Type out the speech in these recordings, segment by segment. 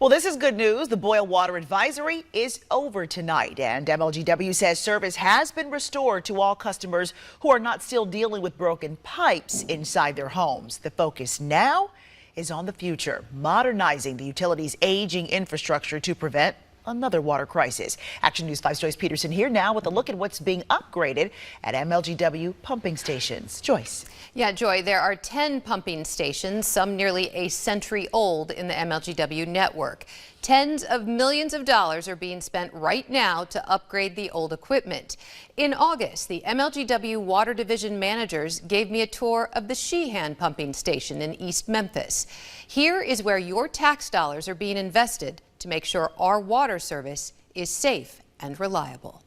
Well, this is good news. The boil water advisory is over tonight, and MLGW says service has been restored to all customers who are not still dealing with broken pipes inside their homes. The focus now is on the future, modernizing the utility's aging infrastructure to prevent another water crisis. Action News 5's Joyce Peterson here now with a look at what's being upgraded at MLGW pumping stations. Joyce. Yeah, Joy, there are 10 pumping stations, some nearly a century old in the MLGW network. Tens of millions of dollars are being spent right now to upgrade the old equipment. In August, the MLGW Water Division managers gave me a tour of the Sheehan pumping station in East Memphis. Here is where your tax dollars are being invested to make sure our water service is safe and reliable.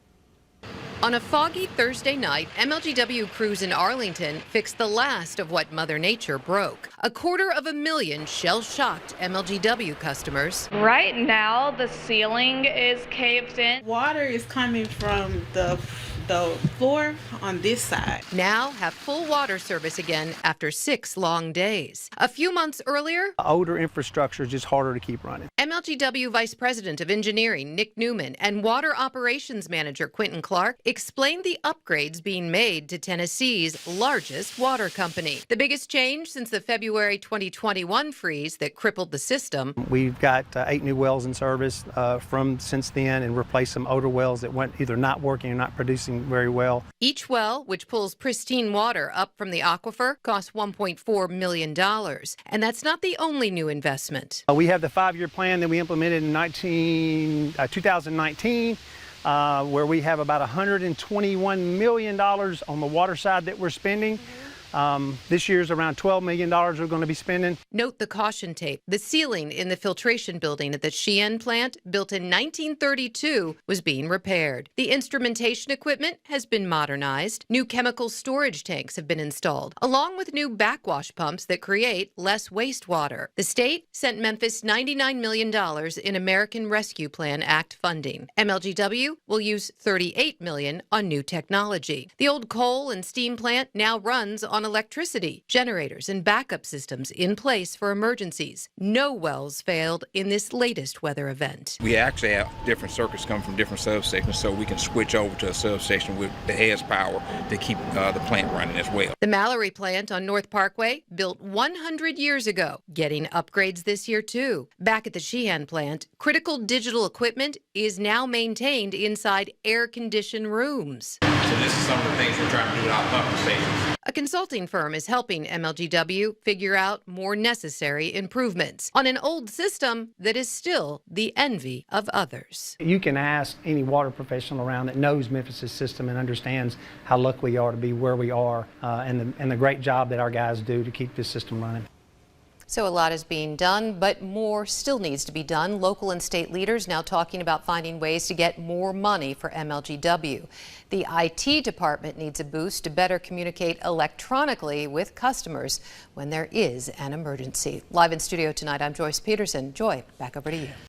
On a foggy Thursday night, MLGW crews in Arlington fixed the last of what Mother Nature broke. 250,000 shell-shocked MLGW customers. Right now, the ceiling is caved in. Water is coming from the floor on this side. Now have full water service again after 6 long days. A few months earlier, older infrastructure is just harder to keep running. MLGW Vice President of Engineering Nick Newman and Water Operations Manager Quentin Clark explained the upgrades being made to Tennessee's largest water company. The biggest change since the February 2021 freeze that crippled the system. We've got 8 new wells in service since then, and replaced some older wells that went either not working or not producing very well. Each well, which pulls pristine water up from the aquifer, costs $1.4 million. And that's not the only new investment. We have the 5-year plan that we implemented in 2019, where we have about $121 million on the water side that we're spending. This year's around $12 million we're going to be spending. Note the caution tape. The ceiling in the filtration building at the Sheehan plant, built in 1932, was being repaired. The instrumentation equipment has been modernized. New chemical storage tanks have been installed, along with new backwash pumps that create less wastewater. The state sent Memphis $99 million in American Rescue Plan Act funding. MLGW will use $38 million on new technology. The old coal and steam plant now runs on electricity, generators, and backup systems in place for emergencies. No wells failed in this latest weather event. We actually have different circuits coming from different substations, so we can switch over to a substation with the has power to keep the plant running as well. The Mallory plant on North Parkway, built 100 years ago, getting upgrades this year too. Back at the Sheehan plant, critical digital equipment is now maintained inside air-conditioned rooms. So this is some of the things we're trying to do at our pumping stations. A consulting firm is helping MLGW figure out more necessary improvements on an old system that is still the envy of others. You can ask any water professional around that knows Memphis' system and understands how lucky we are to be where we are, and the great job that our guys do to keep this system running. So a lot is being done, but more still needs to be done. Local and state leaders now talking about finding ways to get more money for MLGW. The IT department needs a boost to better communicate electronically with customers when there is an emergency. Live in studio tonight, I'm Joyce Peterson. Joy, back over to you.